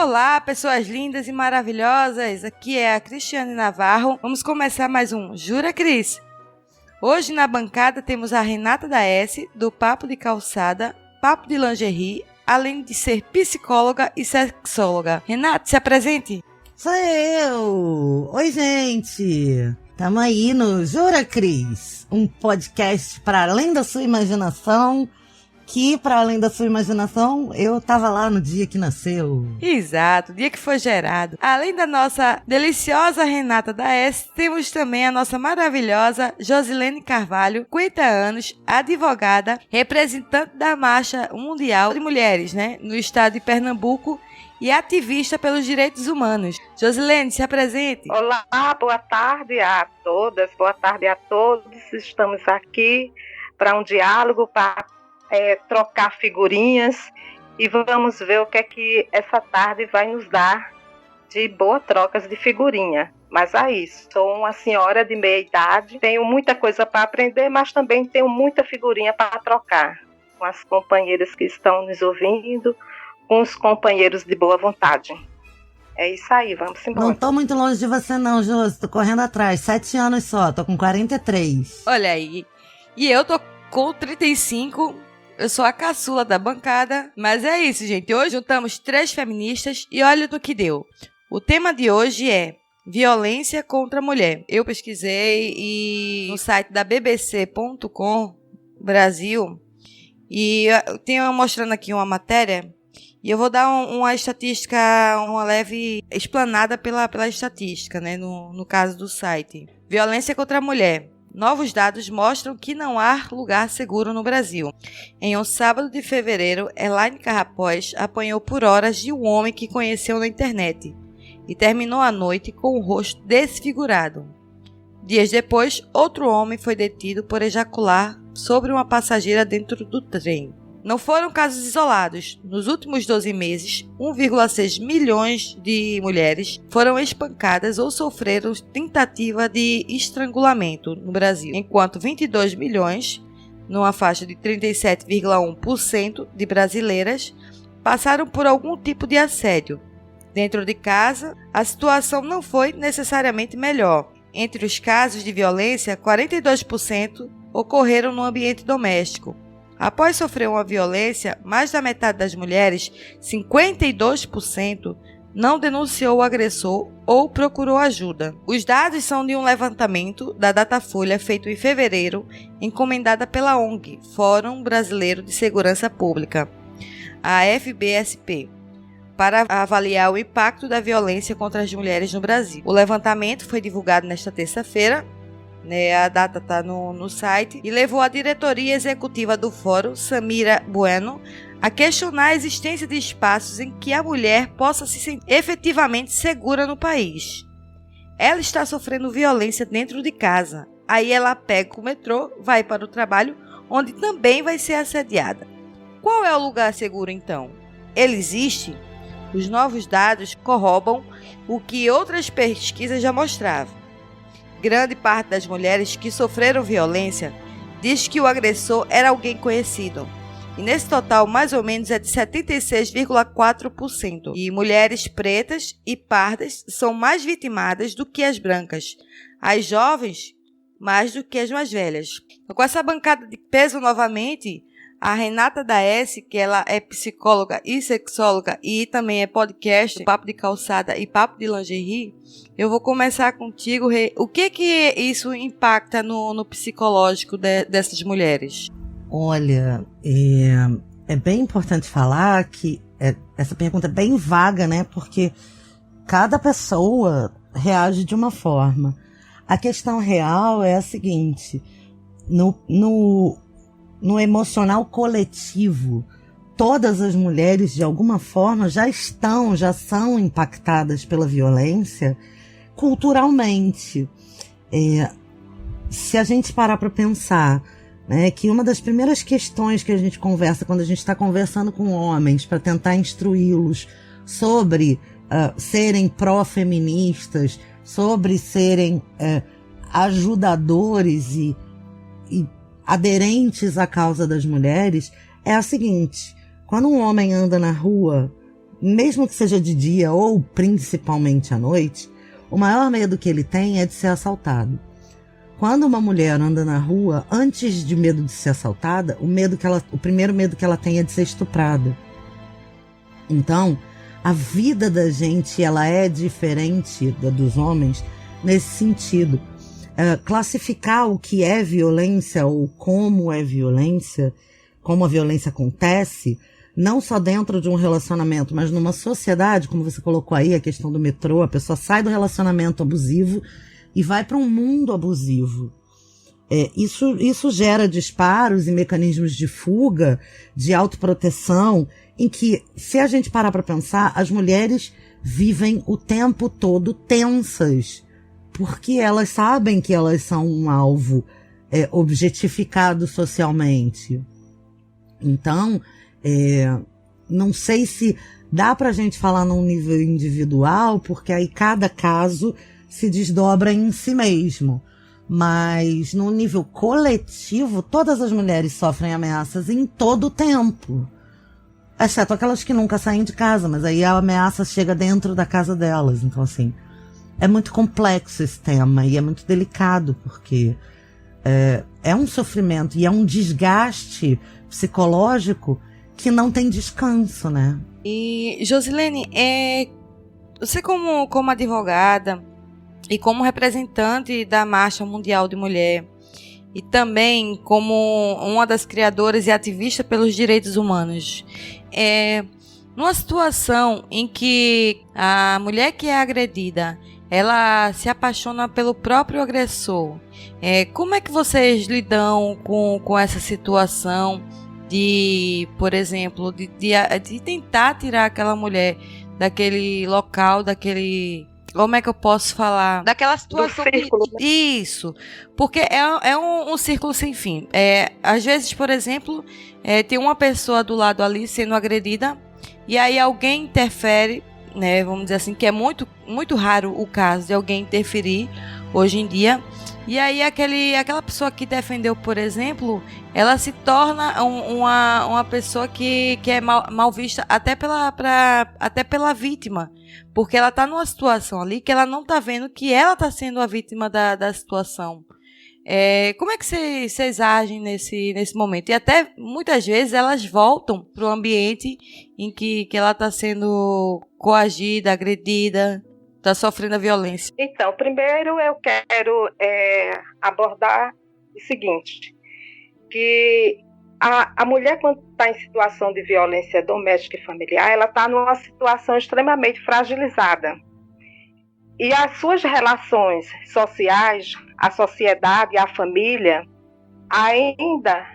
Olá, pessoas lindas e maravilhosas, aqui é a Cristiane Navarro. Vamos começar mais um Jura Cris. Hoje na bancada temos a Renata da S, do Papo de Calçada, Papo de Lingerie, além de ser psicóloga e sexóloga. Renata, se apresente. Sou eu! Oi, gente! Tamo aí no Jura Cris, um podcast para além da sua imaginação, que para além da sua imaginação, eu tava lá no dia que nasceu. Exato, o dia que foi gerado. Além da nossa deliciosa Renata da S, temos também a nossa maravilhosa Josilene Carvalho, 50 anos, advogada, representante da Marcha Mundial de Mulheres, no estado de Pernambuco, e ativista pelos direitos humanos. Josilene, se apresente. Olá, boa tarde a todas, boa tarde a todos. Estamos aqui para um diálogo, para trocar figurinhas e vamos ver o que é que essa tarde vai nos dar de boas trocas de figurinha. Mas aí, sou uma senhora de meia idade, tenho muita coisa para aprender, mas também tenho muita figurinha para trocar com as companheiras que estão nos ouvindo, com os companheiros de boa vontade. É isso aí, vamos embora. Não tô muito longe de você não, Josi, tô correndo atrás, 7 anos só, tô com 43. Olha aí, e eu tô com 35, eu sou a caçula da bancada, mas é isso, gente, hoje juntamos 3 feministas e olha no que deu. O tema de hoje é violência contra a mulher. Eu pesquisei no site da bbc.com Brasil e tenho mostrando aqui uma matéria. E eu vou dar uma estatística, uma leve explanada pela estatística, no caso do site. Violência contra a mulher. Novos dados mostram que não há lugar seguro no Brasil. Em um sábado de fevereiro, Elaine Carrapós apanhou por horas de um homem que conheceu na internet e terminou a noite com o rosto desfigurado. Dias depois, outro homem foi detido por ejacular sobre uma passageira dentro do trem. Não foram casos isolados. Nos últimos 12 meses, 1,6 milhões de mulheres foram espancadas ou sofreram tentativa de estrangulamento no Brasil, enquanto 22 milhões, numa faixa de 37,1% de brasileiras, passaram por algum tipo de assédio. Dentro de casa, a situação não foi necessariamente melhor. Entre os casos de violência, 42% ocorreram no ambiente doméstico. Após sofrer uma violência, mais da metade das mulheres, 52%, não denunciou o agressor ou procurou ajuda. Os dados são de um levantamento da Datafolha feito em fevereiro, encomendada pela ONG, Fórum Brasileiro de Segurança Pública, a FBSP, para avaliar o impacto da violência contra as mulheres no Brasil. O levantamento foi divulgado nesta terça-feira, a data está no site, e levou a diretoria executiva do fórum, Samira Bueno, a questionar a existência de espaços em que a mulher possa se sentir efetivamente segura no país. Ela está sofrendo violência dentro de casa, aí ela pega o metrô, vai para o trabalho, onde também vai ser assediada. Qual é o lugar seguro então? Ele existe? Os novos dados corroboram o que outras pesquisas já mostravam. Grande parte das mulheres que sofreram violência diz que o agressor era alguém conhecido. E nesse total, mais ou menos é de 76,4%. E mulheres pretas e pardas são mais vitimadas do que as brancas. As jovens, mais do que as mais velhas. Então, com essa bancada de peso novamente, a Renata da S, que ela é psicóloga e sexóloga e também é podcast, Papo de Calçada e Papo de Lingerie, eu vou começar contigo, Rê. O que isso impacta no psicológico dessas mulheres? Olha, é bem importante falar que essa pergunta é bem vaga, porque cada pessoa reage de uma forma. A questão real é a seguinte, no emocional coletivo, todas as mulheres, de alguma forma, já são impactadas pela violência culturalmente. Se a gente parar para pensar, que uma das primeiras questões que a gente conversa quando a gente está conversando com homens para tentar instruí-los sobre serem pró-feministas, sobre serem ajudadores e aderentes à causa das mulheres, é a seguinte: quando um homem anda na rua mesmo que seja de dia ou principalmente à noite, o maior medo que ele tem é de ser assaltado. Quando uma mulher anda na rua, antes de medo de ser assaltada, o primeiro medo que ela tem é de ser estuprada. Então, a vida da gente, ela é diferente da dos homens nesse sentido. Classificar o que é violência ou como é violência, como a violência acontece, não só dentro de um relacionamento, mas numa sociedade, como você colocou aí, a questão do metrô, a pessoa sai do relacionamento abusivo e vai para um mundo abusivo. Isso gera disparos e mecanismos de fuga, de autoproteção, em que, se a gente parar para pensar, as mulheres vivem o tempo todo tensas, porque elas sabem que elas são um alvo objetificado socialmente. Então, não sei se dá pra gente falar num nível individual, porque aí cada caso se desdobra em si mesmo. Mas no nível coletivo, todas as mulheres sofrem ameaças em todo o tempo. Exceto aquelas que nunca saem de casa, mas aí a ameaça chega dentro da casa delas. Então, assim, é muito complexo esse tema e é muito delicado, porque é um sofrimento e é um desgaste psicológico que não tem descanso, né? E, Josilene, você como advogada e como representante da Marcha Mundial de Mulher, e também como uma das criadoras e ativista pelos direitos humanos, numa situação em que a mulher que é agredida, ela se apaixona pelo próprio agressor, como é que vocês lidam com essa situação de, por exemplo, de tentar tirar aquela mulher daquele local, como é que eu posso falar? Daquela situação. Do círculo. Isso. Porque é um círculo sem fim. Às vezes, por exemplo, tem uma pessoa do lado ali sendo agredida, e aí alguém interfere, né? Vamos dizer assim, que é muito, muito raro o caso de alguém interferir hoje em dia. E aí aquela pessoa que defendeu, por exemplo, ela se torna uma pessoa que é mal vista até pela vítima. Porque ela está numa situação ali que ela não está vendo que ela está sendo a vítima da situação. Como é que vocês agem nesse momento? E até muitas vezes elas voltam para o ambiente em que ela está sendo coagida, agredida, está sofrendo a violência. Então, primeiro eu quero abordar o seguinte, que a mulher, quando está em situação de violência doméstica e familiar, ela está numa situação extremamente fragilizada. E as suas relações sociais, a sociedade, a família, ainda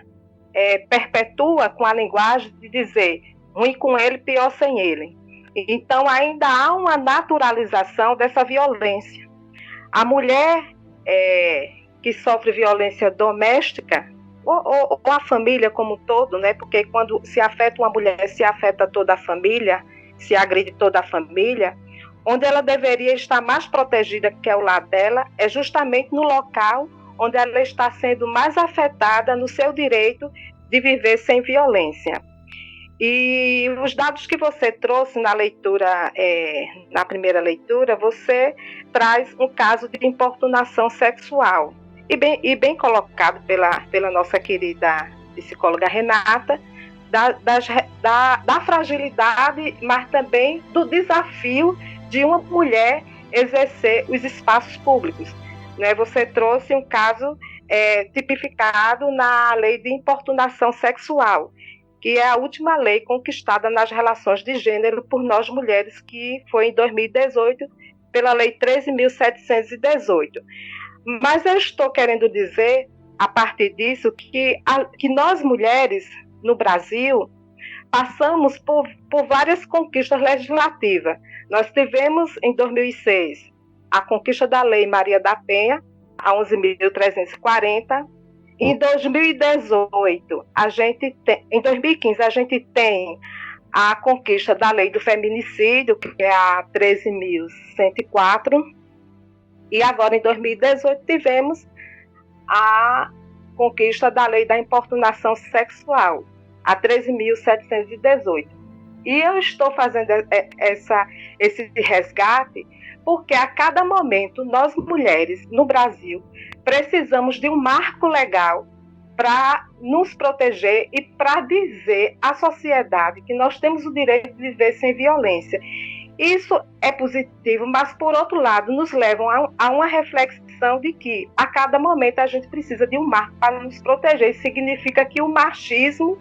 perpetua com a linguagem de dizer ruim com ele, pior sem ele. Então, ainda há uma naturalização dessa violência. A mulher que sofre violência doméstica, ou a família como um todo, né? Porque quando se afeta uma mulher, se afeta toda a família, se agride toda a família, onde ela deveria estar mais protegida, que é o lado dela, é justamente no local onde ela está sendo mais afetada no seu direito de viver sem violência. E os dados que você trouxe na leitura, na primeira leitura, você traz um caso de importunação sexual. E bem colocado pela nossa querida psicóloga Renata, da fragilidade, mas também do desafio de uma mulher exercer os espaços públicos. Né? Você trouxe um caso tipificado na lei de importunação sexual, que é a última lei conquistada nas relações de gênero por nós mulheres, que foi em 2018, pela Lei 13.718. Mas eu estou querendo dizer, a partir disso, que nós mulheres, no Brasil, passamos por várias conquistas legislativas. Nós tivemos, em 2006, a conquista da Lei Maria da Penha, a 11.340. Em 2018, em 2015, a gente tem a conquista da lei do feminicídio, que é a 13.104. E agora, em 2018, tivemos a conquista da lei da importunação sexual, a 13.718. E eu estou fazendo esse resgate porque a cada momento nós mulheres no Brasil precisamos de um marco legal para nos proteger e para dizer à sociedade que nós temos o direito de viver sem violência. Isso é positivo, mas, por outro lado, nos levam a uma reflexão de que, a cada momento, a gente precisa de um marco para nos proteger. Isso significa que o machismo,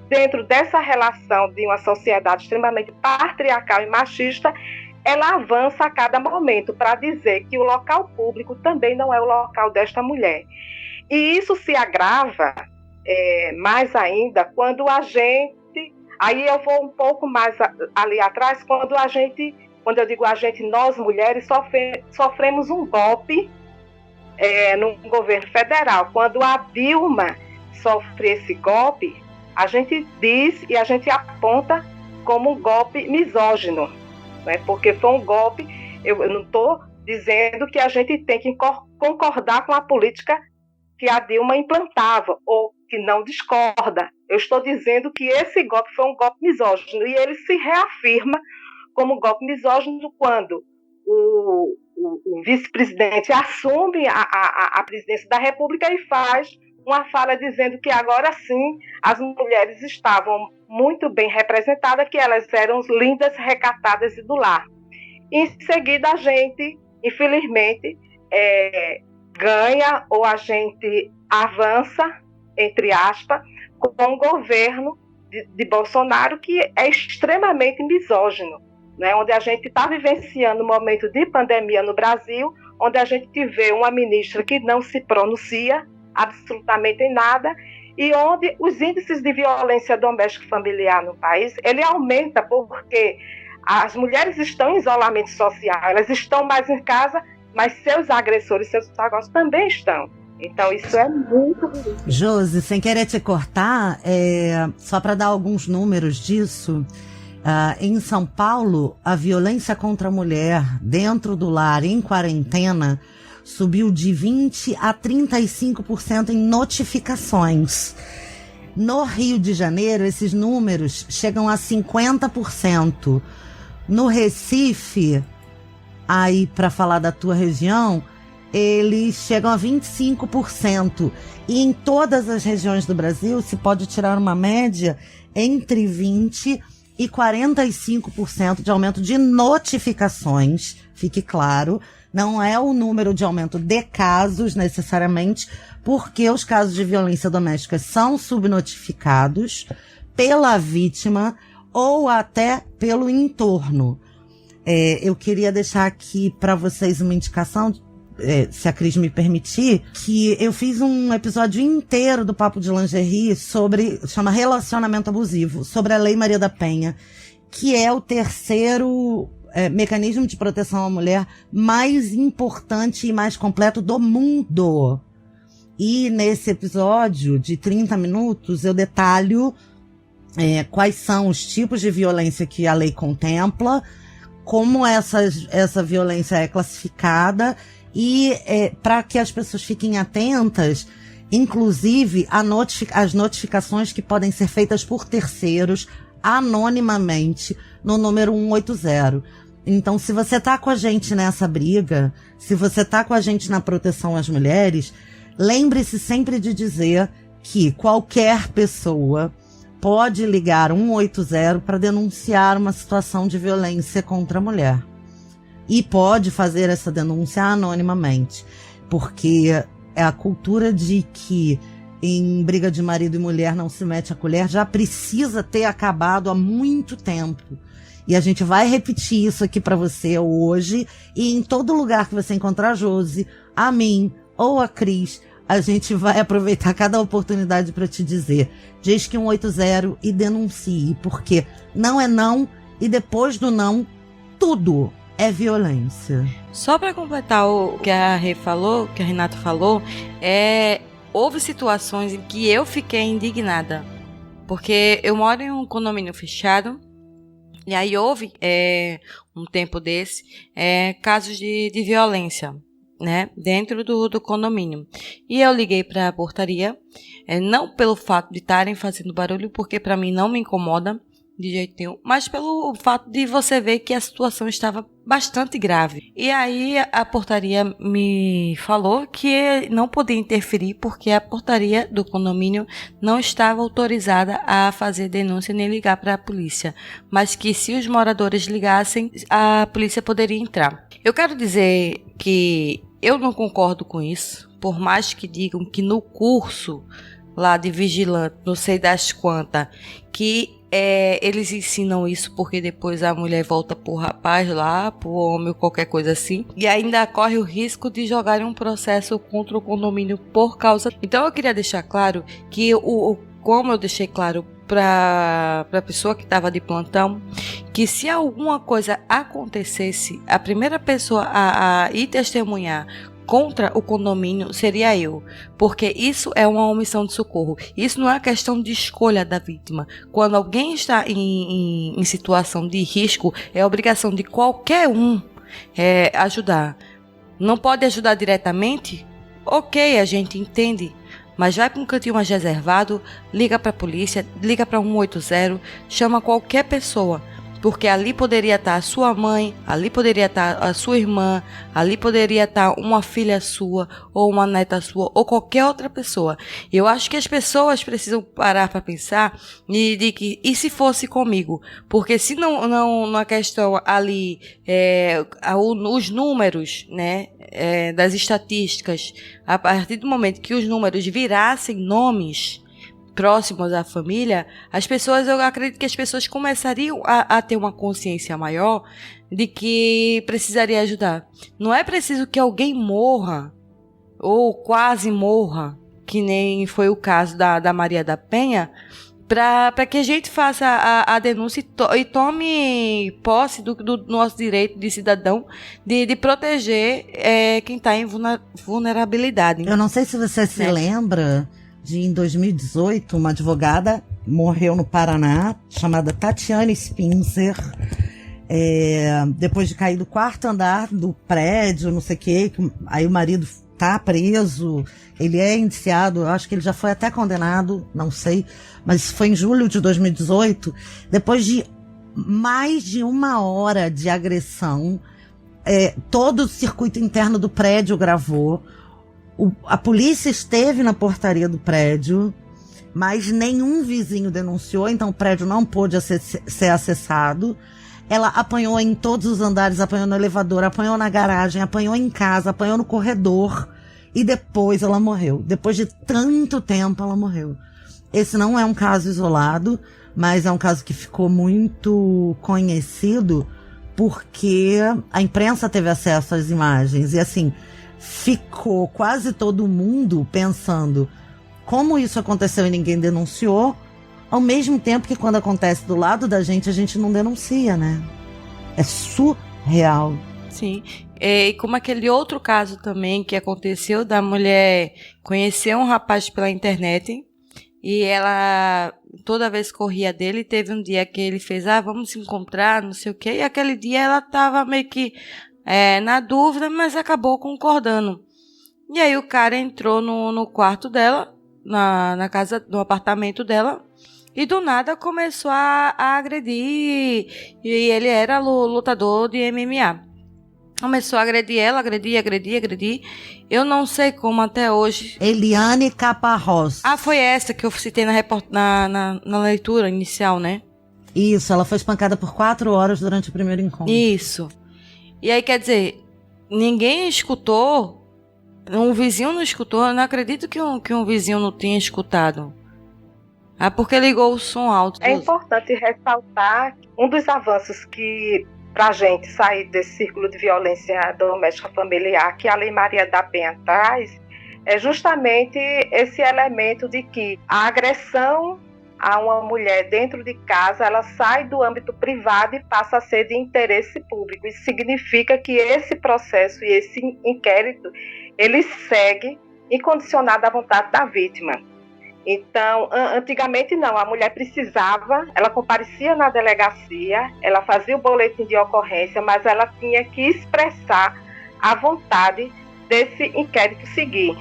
dentro dessa relação de uma sociedade extremamente patriarcal e machista, ela avança a cada momento para dizer que o local público também não é o local desta mulher. E isso se agrava mais ainda quando a gente... Aí eu vou um pouco mais ali atrás, quando eu digo a gente, nós mulheres sofremos um golpe no governo federal. Quando a Dilma sofre esse golpe, a gente diz e a gente aponta como um golpe misógino, né? Porque foi um golpe, eu não estou dizendo que a gente tem que concordar com a política que a Dilma implantava, ou que não discorda. Eu estou dizendo que esse golpe foi um golpe misógino, e ele se reafirma como golpe misógino quando o vice-presidente assume a presidência da República e faz uma fala dizendo que agora sim as mulheres estavam muito bem representadas, que elas eram lindas, recatadas e do lar. Em seguida, a gente, infelizmente, ganha, ou a gente avança, entre aspas, com um governo de Bolsonaro que é extremamente misógino, né? Onde a gente está vivenciando um momento de pandemia no Brasil, onde a gente vê uma ministra que não se pronuncia absolutamente em nada, e onde os índices de violência doméstica e familiar no país, ele aumenta porque as mulheres estão em isolamento social, elas estão mais em casa, mas seus agressores, seus agressos também estão. Então, isso é muito ruim. Josi, sem querer te cortar, só para dar alguns números disso, em São Paulo, a violência contra a mulher dentro do lar, em quarentena, subiu de 20% a 35% em notificações. No Rio de Janeiro, esses números chegam a 50%. No Recife, aí para falar da tua região, eles chegam a 25%. E em todas as regiões do Brasil, se pode tirar uma média entre 20% e 45% de aumento de notificações, fique claro. Não é o número de aumento de casos, necessariamente, porque os casos de violência doméstica são subnotificados pela vítima ou até pelo entorno. Eu queria deixar aqui para vocês uma indicação, se a Cris me permitir, que eu fiz um episódio inteiro do Papo de Lingerie chama Relacionamento Abusivo, sobre a Lei Maria da Penha, que é o terceiro mecanismo de proteção à mulher mais importante e mais completo do mundo. E nesse episódio de 30 minutos eu detalho quais são os tipos de violência que a lei contempla, como essa violência é classificada e para que as pessoas fiquem atentas, inclusive as notificações que podem ser feitas por terceiros anonimamente no número 180. Então, se você está com a gente nessa briga, se você está com a gente na proteção às mulheres, lembre-se sempre de dizer que qualquer pessoa pode ligar 180 para denunciar uma situação de violência contra a mulher. E pode fazer essa denúncia anonimamente, porque é a cultura de que em briga de marido e mulher não se mete a colher já precisa ter acabado há muito tempo. E a gente vai repetir isso aqui para você hoje, e em todo lugar que você encontrar a Josi, a mim ou a Cris, a gente vai aproveitar cada oportunidade para te dizer: diz que 180 e denuncie, porque não é não, e depois do não, tudo é violência. Só para completar o que a Renata falou, houve situações em que eu fiquei indignada, porque eu moro em um condomínio fechado, e aí houve, um tempo desse, casos de violência, né, dentro do condomínio. E eu liguei para a portaria, não pelo fato de estarem fazendo barulho, porque para mim não me incomoda, de jeito nenhum, mas pelo fato de você ver que a situação estava bastante grave. E aí a portaria me falou que não podia interferir porque a portaria do condomínio não estava autorizada a fazer denúncia nem ligar para a polícia, mas que se os moradores ligassem, a polícia poderia entrar. Eu quero dizer que eu não concordo com isso, por mais que digam que no curso lá de vigilante, não sei das quantas, que eles ensinam isso porque depois a mulher volta pro rapaz lá, pro homem ou qualquer coisa assim, e ainda corre o risco de jogarem um processo contra o condomínio por causa. Então eu queria deixar claro que como eu deixei claro para a pessoa que estava de plantão, que se alguma coisa acontecesse, a primeira pessoa a ir testemunhar contra o condomínio seria eu, porque isso é uma omissão de socorro. Isso não é questão de escolha da vítima. Quando alguém está em situação de risco, é obrigação de qualquer um ajudar. Não pode ajudar diretamente? Ok, a gente entende. Mas vai para um cantinho mais reservado, liga para a polícia, liga para 180, chama qualquer pessoa. Porque ali poderia estar a sua mãe, ali poderia estar a sua irmã, ali poderia estar uma filha sua, ou uma neta sua, ou qualquer outra pessoa. Eu acho que as pessoas precisam parar para pensar e se fosse comigo? Porque se não a questão ali, os números, né, das estatísticas, a partir do momento que os números virassem nomes próximos à família, eu acredito que as pessoas começariam a ter uma consciência maior de que precisaria ajudar. Não é preciso que alguém morra, ou quase morra, que nem foi o caso da Maria da Penha, para que a gente faça a denúncia e tome posse do nosso direito de cidadão de proteger quem está em vulnerabilidade. Eu não sei se você se lembra em 2018, uma advogada morreu no Paraná, chamada Tatiane Spinzer, depois de cair do 4º andar do prédio, não sei o quê, aí o marido tá preso, ele é indiciado, eu acho que ele já foi até condenado, não sei, mas foi em julho de 2018, depois de mais de 1 hora de agressão, todo o circuito interno do prédio gravou. A polícia esteve na portaria do prédio, mas nenhum vizinho denunciou, então o prédio não pôde ser acessado. Ela apanhou em todos os andares, apanhou no elevador, apanhou na garagem, apanhou em casa, apanhou no corredor, e depois ela morreu. Depois de tanto tempo, ela morreu. Esse não é um caso isolado, mas é um caso que ficou muito conhecido porque a imprensa teve acesso às imagens, e assim, ficou quase todo mundo pensando como isso aconteceu e ninguém denunciou, ao mesmo tempo que quando acontece do lado da gente, a gente não denuncia, né? É surreal. Sim, e como aquele outro caso também que aconteceu da mulher conhecer um rapaz pela internet e ela toda vez corria dele, teve um dia que ele fez, vamos se encontrar, não sei o quê, e aquele dia ela tava meio que na dúvida, mas acabou concordando. E aí o cara entrou no quarto dela, na casa, no apartamento dela, e do nada começou a agredir, e ele era lutador de MMA. Começou a agredir ela, agredir. Eu não sei como até hoje. Eliane Caparrós. Foi essa que eu citei na leitura inicial, né? Isso, ela foi espancada por 4 horas durante o primeiro encontro. Isso. E aí, quer dizer, ninguém escutou, um vizinho não escutou, eu não acredito que um vizinho não tenha escutado. Porque ligou o som alto. É importante ressaltar um dos avanços que, para a gente sair desse círculo de violência doméstica familiar, que a Lei Maria da Penha traz, é justamente esse elemento de que a agressão a uma mulher dentro de casa, ela sai do âmbito privado e passa a ser de interesse público. Isso significa que esse processo e esse inquérito, ele segue incondicionado à vontade da vítima. Então, antigamente não, a mulher precisava, ela comparecia na delegacia, ela fazia o boletim de ocorrência, mas ela tinha que expressar a vontade desse inquérito seguir.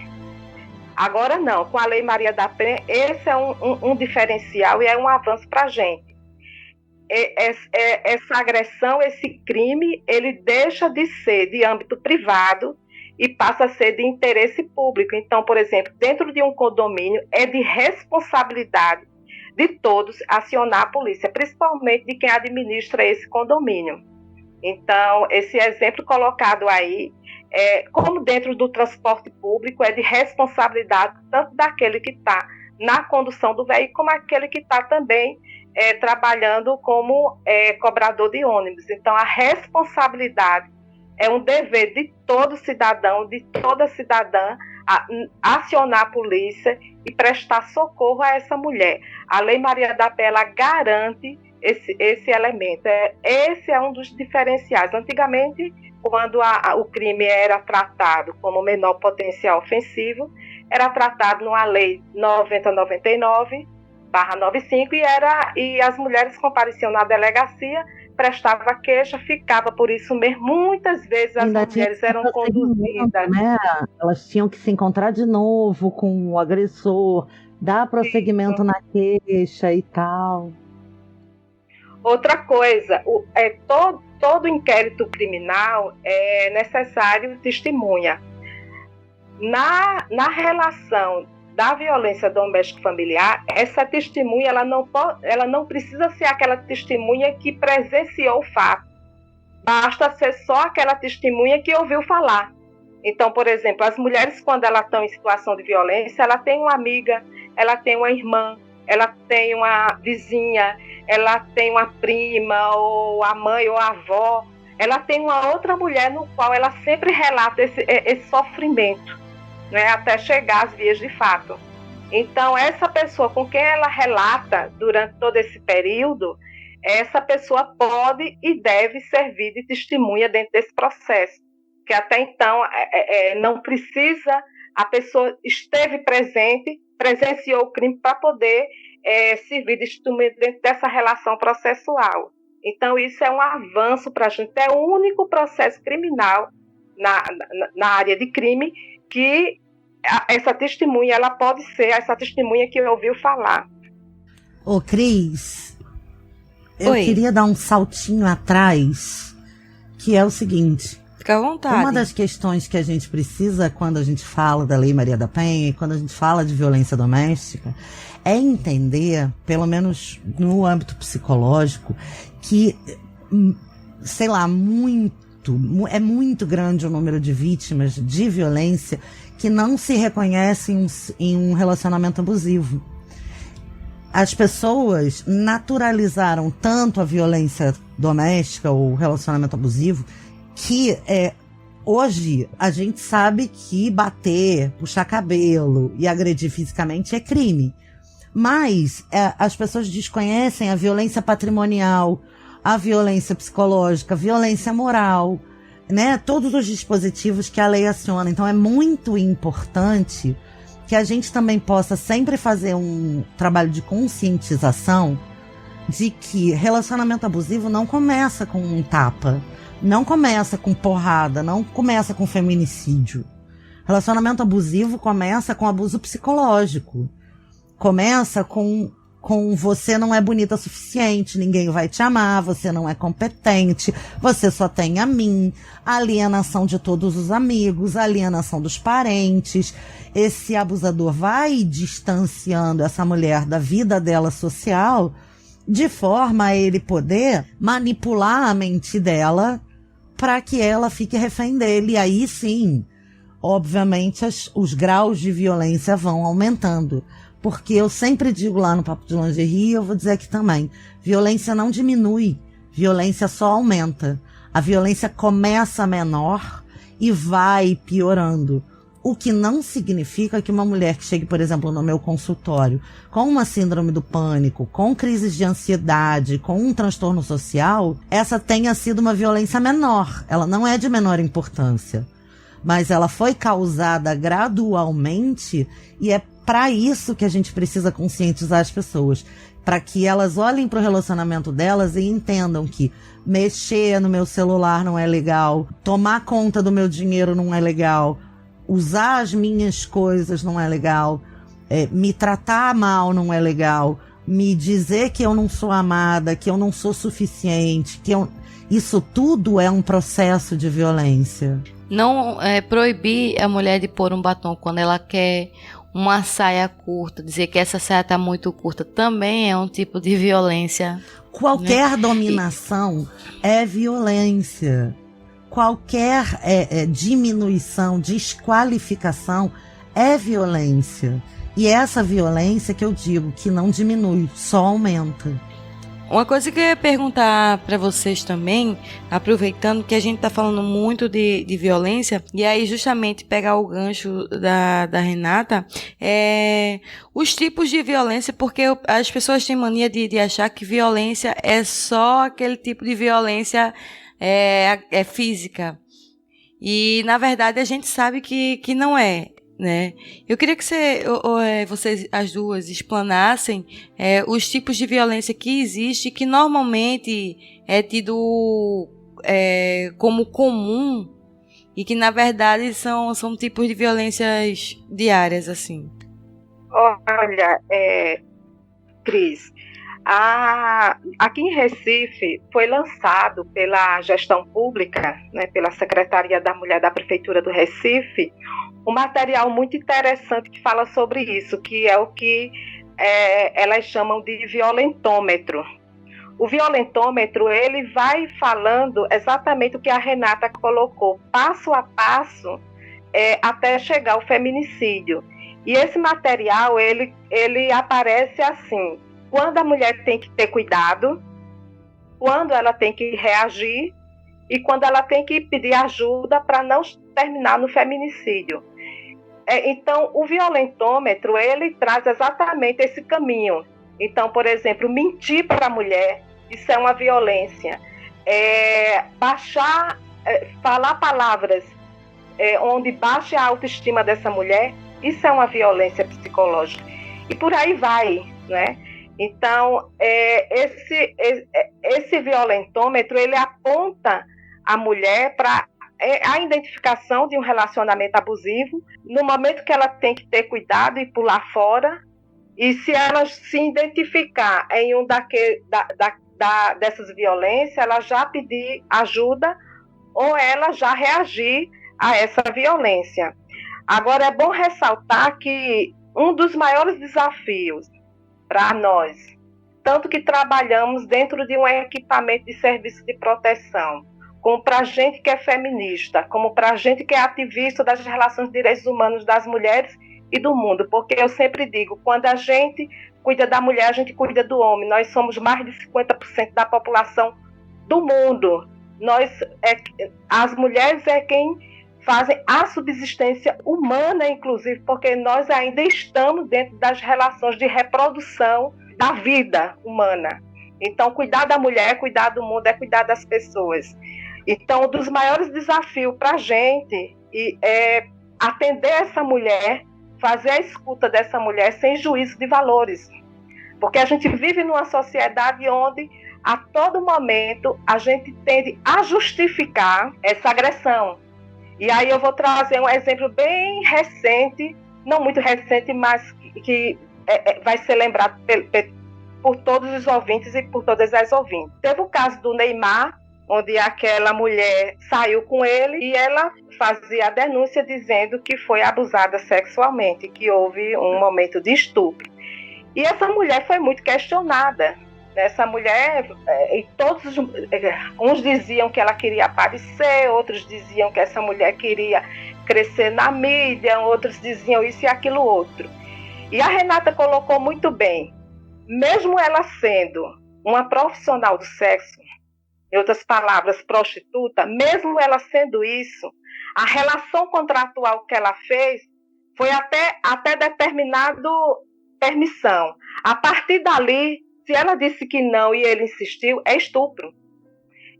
Agora não, com a Lei Maria da Penha, esse é um diferencial e é um avanço para a gente. essa agressão, esse crime, ele deixa de ser de âmbito privado e passa a ser de interesse público. Então, por exemplo, dentro de um condomínio, é de responsabilidade de todos acionar a polícia, principalmente de quem administra esse condomínio. Então, esse exemplo colocado aí, como dentro do transporte público, é de responsabilidade tanto daquele que está na condução do veículo, como aquele que está também trabalhando como cobrador de ônibus. Então, a responsabilidade é um dever de todo cidadão, de toda cidadã, acionar a polícia e prestar socorro a essa mulher. A Lei Maria da Penha, ela garante esse elemento. Esse é um dos diferenciais. Antigamente, quando o crime era tratado como menor potencial ofensivo, era tratado numa lei 9099/95 e as mulheres compareciam na delegacia, prestava queixa, ficava por isso mesmo. Muitas vezes as mulheres eram conduzidas, né? Elas tinham que se encontrar de novo com o agressor, dar prosseguimento na queixa e tal. Outra coisa, todo inquérito criminal é necessário testemunha. Na relação da violência doméstica familiar, essa testemunha ela não precisa ser aquela testemunha que presenciou o fato. Basta ser só aquela testemunha que ouviu falar. Então, por exemplo, as mulheres, quando elas estão em situação de violência, ela tem uma amiga, ela tem uma irmã, ela tem uma vizinha, ela tem uma prima, ou a mãe, ou a avó. Ela tem uma outra mulher no qual ela sempre relata esse sofrimento, né, até chegar às vias de fato. Então, essa pessoa com quem ela relata durante todo esse período, essa pessoa pode e deve servir de testemunha dentro desse processo. Que até então não precisa, a pessoa esteve presente, presenciou o crime para poder servir de testemunha dentro dessa relação processual. Então, isso é um avanço para a gente. É o único processo criminal na área de crime que essa testemunha, ela pode ser essa testemunha que ouviu falar. Ô, Cris, eu queria dar um saltinho atrás, que é o seguinte. Fica à vontade. Uma das questões que a gente precisa quando a gente fala da Lei Maria da Penha, quando a gente fala de violência doméstica, é entender, pelo menos no âmbito psicológico, que, sei lá, é muito grande o número de vítimas de violência que não se reconhecem em um relacionamento abusivo. As pessoas naturalizaram tanto a violência doméstica ou relacionamento abusivo que hoje a gente sabe que bater, puxar cabelo e agredir fisicamente é crime. Mas as pessoas desconhecem a violência patrimonial, a violência psicológica, a violência moral, né? Todos os dispositivos que a lei aciona. Então é muito importante que a gente também possa sempre fazer um trabalho de conscientização de que relacionamento abusivo não começa com um tapa, não começa com porrada, não começa com feminicídio. Relacionamento abusivo começa com abuso psicológico. Começa com você não é bonita o suficiente, ninguém vai te amar, você não é competente, você só tem a mim, a alienação de todos os amigos, a alienação dos parentes. Esse abusador vai distanciando essa mulher da vida dela social de forma a ele poder manipular a mente dela para que ela fique refém dele. E aí sim, obviamente, os graus de violência vão aumentando. Porque eu sempre digo lá no Papo de Lingerie, e eu vou dizer aqui também, violência não diminui, violência só aumenta. A violência começa menor e vai piorando. O que não significa que uma mulher que chegue, por exemplo, no meu consultório, com uma síndrome do pânico, com crises de ansiedade, com um transtorno social, essa tenha sido uma violência menor. Ela não é de menor importância. Mas ela foi causada gradualmente e é para isso que a gente precisa conscientizar as pessoas, para que elas olhem para o relacionamento delas e entendam que mexer no meu celular não é legal, tomar conta do meu dinheiro não é legal, usar as minhas coisas não é legal, me tratar mal não é legal, me dizer que eu não sou amada, que eu não sou suficiente, isso tudo é um processo de violência. Não proibir a mulher de pôr um batom quando ela quer, uma saia curta, dizer que essa saia está muito curta, também é um tipo de violência. Qualquer dominação é violência. Qualquer diminuição, desqualificação é violência. E essa violência que eu digo que não diminui, só aumenta. Uma coisa que eu ia perguntar para vocês também, aproveitando que a gente tá falando muito de violência, e aí justamente pegar o gancho da Renata, os tipos de violência, porque as pessoas têm mania de achar que violência é só aquele tipo de violência física. E, na verdade, a gente sabe que não é. Né? Eu queria que vocês, as duas, explanassem os tipos de violência que existe, que normalmente é tido como comum e que, na verdade, são tipos de violências diárias, assim. Olha, Cris, aqui em Recife foi lançado pela gestão pública, né, pela Secretaria da Mulher da Prefeitura do Recife, um material muito interessante que fala sobre isso, que é o que elas chamam de violentômetro. O violentômetro, ele vai falando exatamente o que a Renata colocou, passo a passo, até chegar ao feminicídio. E esse material, ele aparece assim: quando a mulher tem que ter cuidado, quando ela tem que reagir e quando ela tem que pedir ajuda para não terminar no feminicídio. Então, o violentômetro, ele traz exatamente esse caminho. Então, por exemplo, mentir para a mulher, isso é uma violência. Falar palavras onde baixe a autoestima dessa mulher, isso é uma violência psicológica. E por aí vai, né? Então, esse violentômetro, ele aponta a mulher para a identificação de um relacionamento abusivo, no momento que ela tem que ter cuidado e pular fora, e se ela se identificar em um dessas violências, ela já pedir ajuda ou ela já reagir a essa violência. Agora, é bom ressaltar que um dos maiores desafios para nós, tanto que trabalhamos dentro de um equipamento de serviço de proteção, como para a gente que é feminista, como para a gente que é ativista das relações de direitos humanos das mulheres e do mundo, porque eu sempre digo, quando a gente cuida da mulher, a gente cuida do homem. Nós somos mais de 50% da população do mundo. As mulheres é quem fazem a subsistência humana, inclusive, porque nós ainda estamos dentro das relações de reprodução da vida humana. Então, cuidar da mulher, cuidar do mundo, é cuidar das pessoas. Então, um dos maiores desafios para a gente é atender essa mulher, fazer a escuta dessa mulher sem juízo de valores. Porque a gente vive numa sociedade onde, a todo momento, a gente tende a justificar essa agressão. E aí eu vou trazer um exemplo bem recente, não muito recente, mas que vai ser lembrado por todos os ouvintes e por todas as ouvintes. Teve o caso do Neymar, onde aquela mulher saiu com ele e ela fazia a denúncia dizendo que foi abusada sexualmente, que houve um momento de estupro. E essa mulher foi muito questionada. Essa mulher, uns diziam que ela queria aparecer, outros diziam que essa mulher queria crescer na mídia, outros diziam isso e aquilo outro. E a Renata colocou muito bem, mesmo ela sendo uma profissional do sexo, em outras palavras, prostituta, mesmo ela sendo isso, a relação contratual que ela fez foi até determinado permissão. A partir dali, se ela disse que não e ele insistiu, é estupro.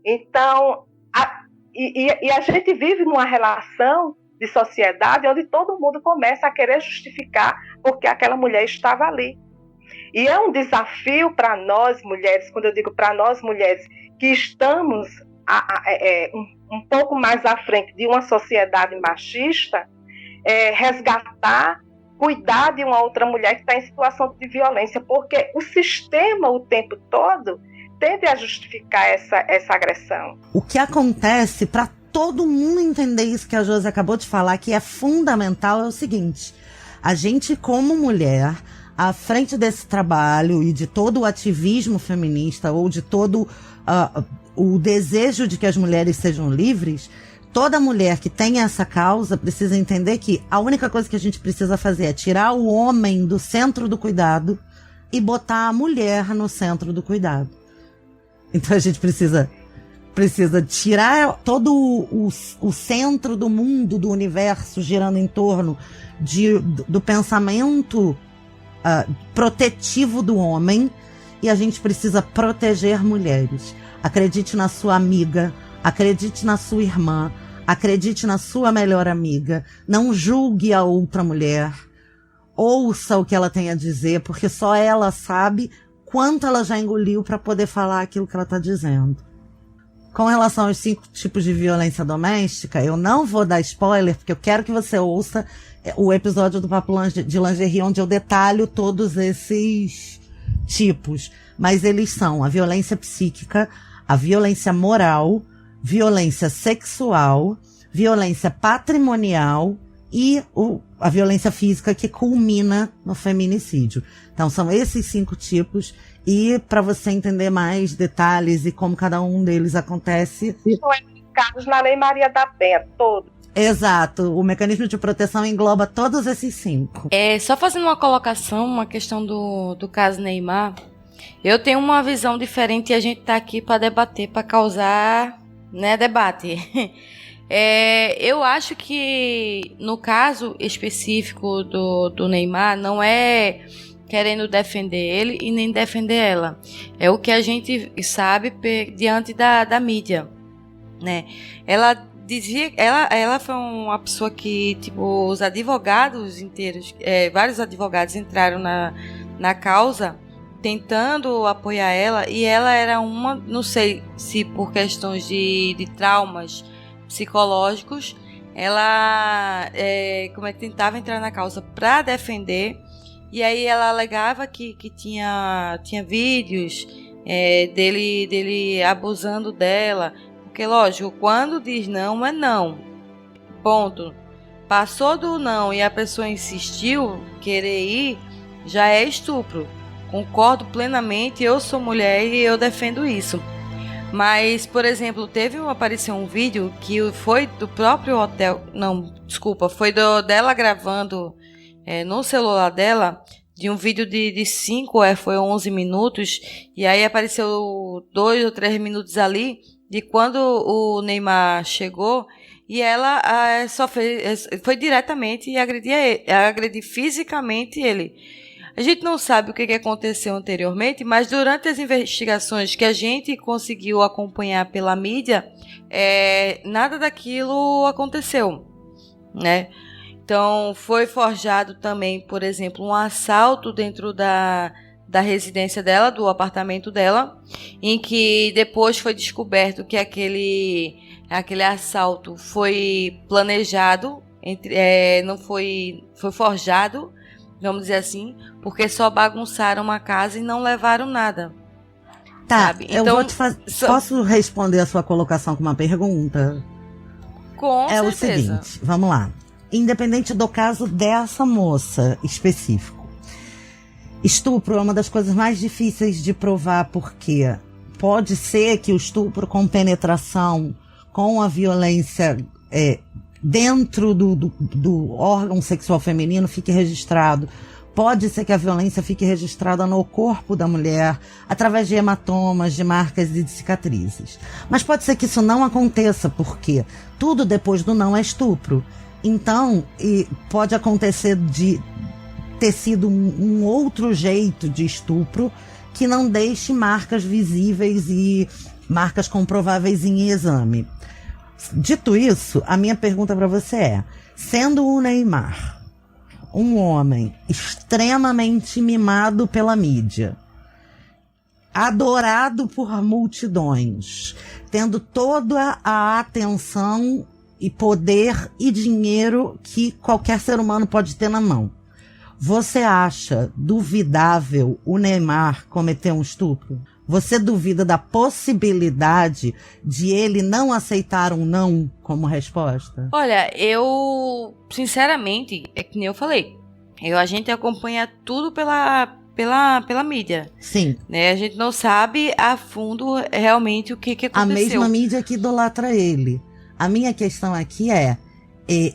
Então, a gente vive numa relação de sociedade onde todo mundo começa a querer justificar porque aquela mulher estava ali. E é um desafio para nós mulheres, quando eu digo para nós mulheres, que estamos um pouco mais à frente de uma sociedade machista, resgatar cuidar de uma outra mulher que está em situação de violência, porque o sistema o tempo todo tende a justificar essa agressão. O que acontece, para todo mundo entender isso que a Josi acabou de falar, que é fundamental, é o seguinte: a gente, como mulher, à frente desse trabalho e de todo o ativismo feminista, ou de todo o desejo de que as mulheres sejam livres, toda mulher que tem essa causa precisa entender que a única coisa que a gente precisa fazer é tirar o homem do centro do cuidado e botar a mulher no centro do cuidado. Então a gente precisa tirar todo o centro do mundo, do universo, girando em torno do pensamento protetivo do homem, e a gente precisa proteger mulheres. Acredite na sua amiga, acredite na sua irmã, acredite na sua melhor amiga, não julgue a outra mulher, ouça o que ela tem a dizer, porque só ela sabe quanto ela já engoliu para poder falar aquilo que ela está dizendo. Com relação aos 5 tipos de violência doméstica, eu não vou dar spoiler, porque eu quero que você ouça o episódio do Papo de Lingerie, onde eu detalho todos esses tipos. Mas eles são a violência psíquica, a violência moral, violência sexual, violência patrimonial e a violência física, que culmina no feminicídio. Então são esses 5 tipos, e para você entender mais detalhes e como cada um deles acontece... São explicados na Lei Maria da Penha, todos. Exato, o mecanismo de proteção engloba todos esses 5. Só fazendo uma colocação, uma questão do caso Neymar, eu tenho uma visão diferente e a gente tá aqui para debater, para causar, né, debate. Eu acho que no caso específico do Neymar, não é querendo defender ele e nem defender ela. É o que a gente sabe diante da mídia, né? Ela dizia, ela foi uma pessoa que, tipo, os advogados inteiros, vários advogados entraram na causa tentando apoiar ela, e ela era uma, não sei se por questões de traumas psicológicos, ela tentava entrar na causa para defender, e aí ela alegava que tinha vídeos dele abusando dela, porque lógico, quando diz não, é não, ponto. Passou do não e a pessoa insistiu querer ir, já é estupro. Concordo plenamente, eu sou mulher e eu defendo isso. Mas, por exemplo, apareceu um vídeo que foi do próprio hotel, não, desculpa, foi dela gravando no celular dela, de um vídeo de 5, foi 11 minutos, e aí apareceu 2 ou 3 minutos ali, de quando o Neymar chegou, e ela foi diretamente e agredir fisicamente ele. A gente não sabe o que aconteceu anteriormente, mas durante as investigações que a gente conseguiu acompanhar pela mídia, nada daquilo aconteceu, né? Então, foi forjado também, por exemplo, um assalto dentro da residência dela, do apartamento dela, em que depois foi descoberto que aquele assalto foi planejado, não foi forjado, vamos dizer assim, porque só bagunçaram uma casa e não levaram nada. Tá, sabe? Então, eu vou te fazer. Posso responder a sua colocação com uma pergunta? Com certeza. O seguinte, vamos lá. Independente do caso dessa moça específico, estupro é uma das coisas mais difíceis de provar, porque pode ser que o estupro com penetração, com a violência dentro do órgão sexual feminino fique registrado. Pode ser que a violência fique registrada no corpo da mulher, através de hematomas, de marcas e de cicatrizes. Mas pode ser que isso não aconteça, porque tudo depois do não é estupro. Então, pode acontecer de ter sido um outro jeito de estupro que não deixe marcas visíveis e marcas comprováveis em exame. Dito isso, a minha pergunta para você é: sendo o Neymar um homem extremamente mimado pela mídia, adorado por multidões, tendo toda a atenção e poder e dinheiro que qualquer ser humano pode ter na mão, Você acha duvidável o Neymar cometer um estupro? Você duvida da possibilidade de ele não aceitar um não como resposta? Olha, eu, sinceramente, é que nem eu falei, a gente acompanha tudo pela mídia. Sim. Né? A gente não sabe a fundo realmente o que aconteceu. A mesma mídia que idolatra ele. A minha questão aqui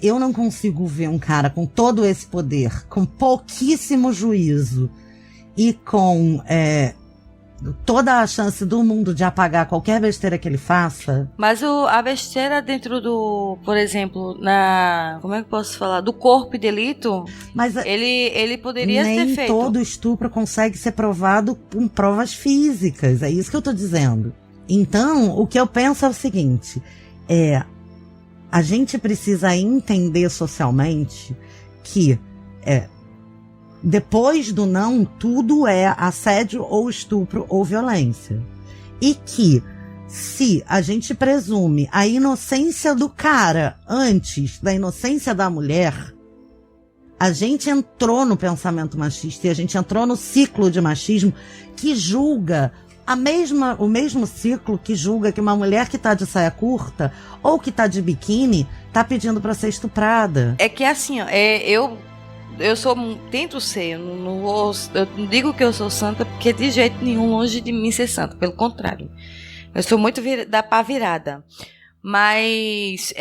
eu não consigo ver um cara com todo esse poder, com pouquíssimo juízo e com toda a chance do mundo de apagar qualquer besteira que ele faça. Mas a besteira dentro do, por exemplo, como é que eu posso falar? Do corpo de delito, mas ele poderia ter feito. Nem todo estupro consegue ser provado com provas físicas, é isso que eu tô dizendo. Então, o que eu penso é o seguinte, a gente precisa entender socialmente que depois do não, tudo é assédio ou estupro ou violência. E que, se a gente presume a inocência do cara antes da inocência da mulher, a gente entrou no pensamento machista e a gente entrou no ciclo de machismo que julga o mesmo ciclo que julga que uma mulher que tá de saia curta ou que tá de biquíni tá pedindo pra ser estuprada. É que assim, ó, tento ser, eu não digo que eu sou santa, porque de jeito nenhum longe de mim ser santa, pelo contrário. Eu sou muito da pá virada. Mas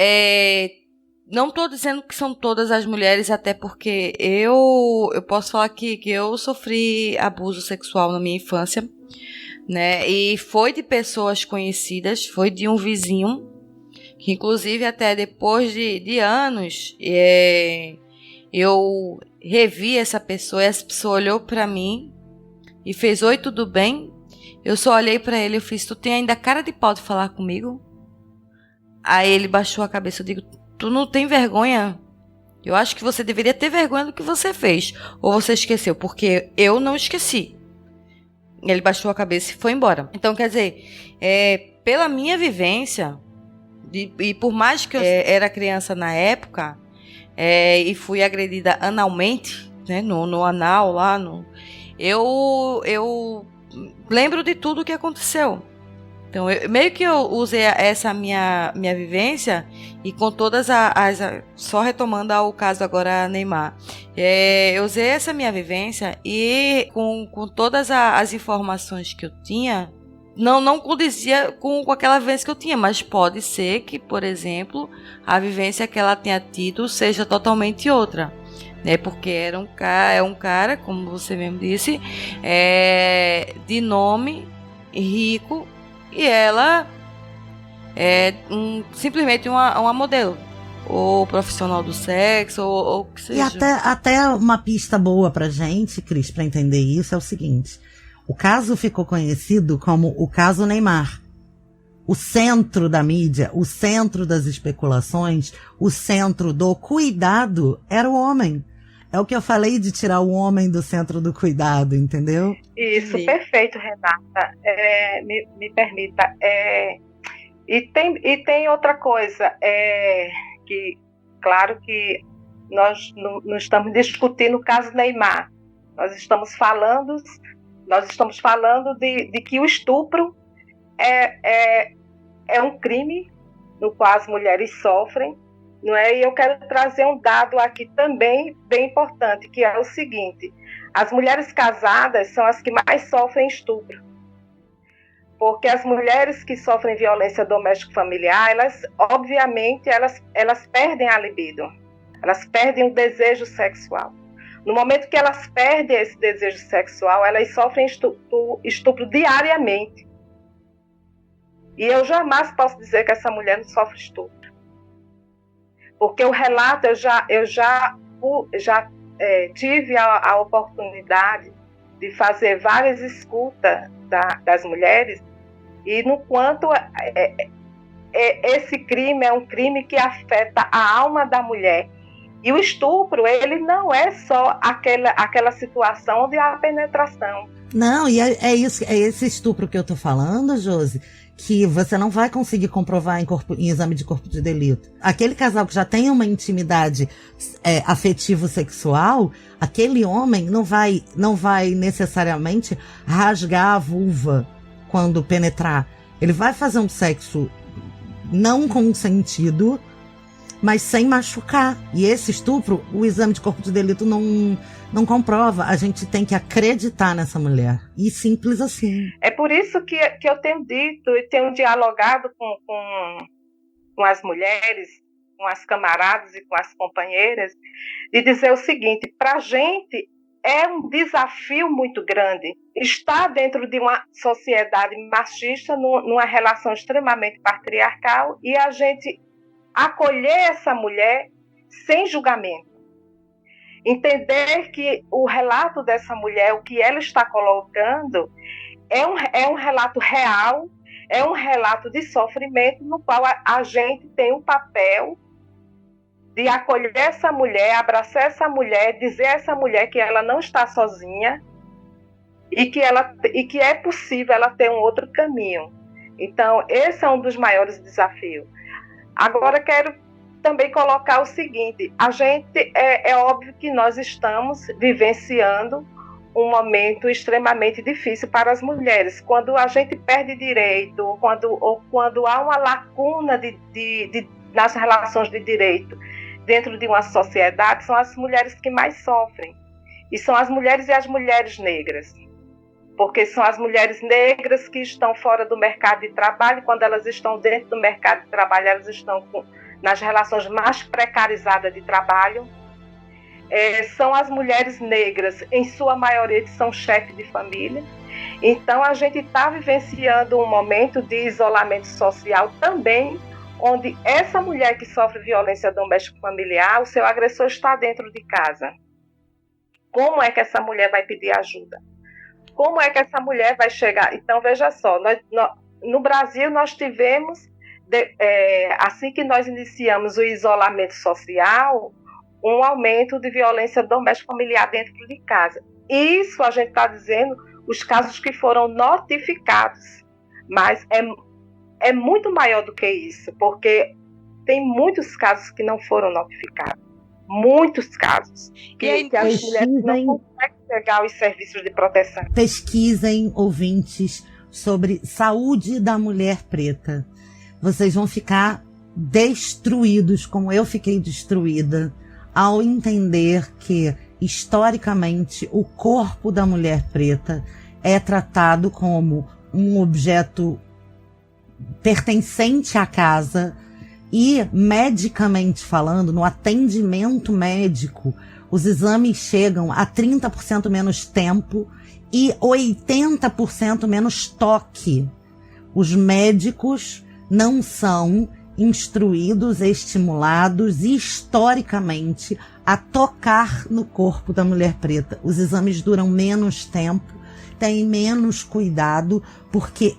não estou dizendo que são todas as mulheres, até porque eu posso falar que eu sofri abuso sexual na minha infância, né? E foi de pessoas conhecidas, foi de um vizinho, que inclusive até depois de anos, eu revi essa pessoa e essa pessoa olhou pra mim e fez: oi, tudo bem? Eu só olhei pra ele e fiz: tu tem ainda cara de pau de falar comigo? Aí ele baixou a cabeça. Eu digo: tu não tem vergonha? Eu acho que você deveria ter vergonha do que você fez. Ou você esqueceu? Porque eu não esqueci. Ele baixou a cabeça e foi embora. Então, quer dizer, pela minha vivência, e por mais que eu era criança na época, e fui agredida analmente, né, no anal lá, eu lembro de tudo o que aconteceu. Então, meio que eu usei essa minha vivência e com todas só retomando ao caso agora Neymar, eu usei essa minha vivência e com todas as informações que eu tinha, não condizia com aquela vivência que eu tinha, mas pode ser que, por exemplo, a vivência que ela tenha tido seja totalmente outra, né? Porque é um cara, como você mesmo disse, de nome, rico, e ela é simplesmente uma modelo, ou profissional do sexo, ou o que seja. E até uma pista boa pra gente, Cris, pra entender isso, é o seguinte: o caso ficou conhecido como o caso Neymar. O centro da mídia, o centro das especulações, o centro do cuidado era o homem. É o que eu falei de tirar o homem do centro do cuidado, entendeu? Isso, sim. Perfeito, Renata. Me permita. E tem outra coisa, que, claro que nós não estamos discutindo o caso Neymar. Nós estamos falando de que o estupro é um crime no qual as mulheres sofrem, não é? E eu quero trazer um dado aqui também bem importante, que é o seguinte: as mulheres casadas são as que mais sofrem estupro. Porque as mulheres que sofrem violência doméstica-familiar, obviamente, elas perdem a libido, elas perdem o desejo sexual. No momento que elas perdem esse desejo sexual, elas sofrem estupro diariamente. E eu jamais posso dizer que essa mulher não sofre estupro. Porque o relato, eu já tive a oportunidade de fazer várias escutas das mulheres, e no quanto esse crime é um crime que afeta a alma da mulher. E o estupro, ele não é só aquela situação onde há penetração. Não, e é isso, é esse estupro que eu tô falando, Josi, que você não vai conseguir comprovar em exame de corpo de delito. Aquele casal que já tem uma intimidade afetivo-sexual, aquele homem não vai necessariamente rasgar a vulva quando penetrar. Ele vai fazer um sexo não consentido, mas sem machucar. E esse estupro, o exame de corpo de delito não comprova. A gente tem que acreditar nessa mulher. E simples assim. É por isso que eu tenho dito e tenho dialogado com as mulheres, com as camaradas e com as companheiras, de dizer o seguinte: para a gente é um desafio muito grande estar dentro de uma sociedade machista, numa relação extremamente patriarcal, e a gente acolher essa mulher sem julgamento. Entender que o relato dessa mulher, o que ela está colocando, é um relato real, é um relato de sofrimento, no qual a gente tem um papel de acolher essa mulher, abraçar essa mulher, dizer a essa mulher que ela não está sozinha e que é possível ela ter um outro caminho. Então, esse é um dos maiores desafios. Agora, quero também colocar o seguinte: a gente, é óbvio que nós estamos vivenciando um momento extremamente difícil para as mulheres. Quando a gente perde direito, ou quando há uma lacuna nas relações de direito dentro de uma sociedade, são as mulheres que mais sofrem. E são as mulheres e as mulheres negras. Porque são as mulheres negras que estão fora do mercado de trabalho, e quando elas estão dentro do mercado de trabalho, elas estão nas relações mais precarizadas de trabalho. São as mulheres negras, em sua maioria, que são chefes de família. Então, a gente está vivenciando um momento de isolamento social também, onde essa mulher que sofre violência doméstica familiar, o seu agressor está dentro de casa. Como é que essa mulher vai pedir ajuda? Como é que essa mulher vai chegar? Então, veja só, no Brasil nós tivemos, assim que nós iniciamos o isolamento social, um aumento de violência doméstica familiar dentro de casa. Isso a gente está dizendo os casos que foram notificados, mas é muito maior do que isso, porque tem muitos casos que não foram notificados. Muitos casos que as mulheres não conseguem pegar os serviços de proteção. Pesquisem, ouvintes, sobre saúde da mulher preta. Vocês vão ficar destruídos, como eu fiquei destruída, ao entender que, historicamente, o corpo da mulher preta é tratado como um objeto pertencente à casa. E, medicamente falando, no atendimento médico, os exames chegam a 30% menos tempo e 80% menos toque. Os médicos não são instruídos, estimulados historicamente a tocar no corpo da mulher preta. Os exames duram menos tempo, têm menos cuidado, porque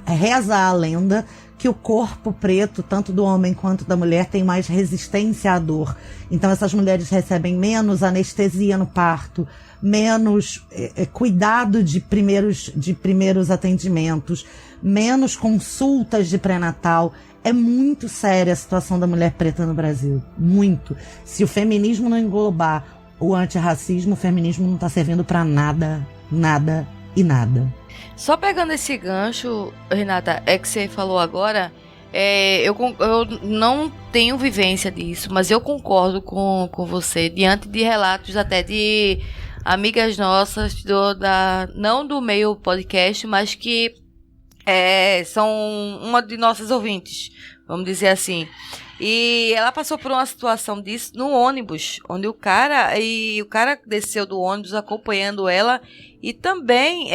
reza a lenda que o corpo preto, tanto do homem quanto da mulher, tem mais resistência à dor. Então essas mulheres recebem menos anestesia no parto, menos cuidado de primeiros atendimentos, menos consultas de pré-natal. É muito séria a situação da mulher preta no Brasil. Muito. Se o feminismo não englobar o antirracismo, o feminismo não está servindo para nada, nada e nada. Só pegando esse gancho, Renata, que você falou agora, eu não tenho vivência disso, mas eu concordo com você, diante de relatos até de amigas nossas, não do meio podcast, mas que são uma de nossas ouvintes, vamos dizer assim. E ela passou por uma situação disso no ônibus, onde o cara desceu do ônibus acompanhando ela e também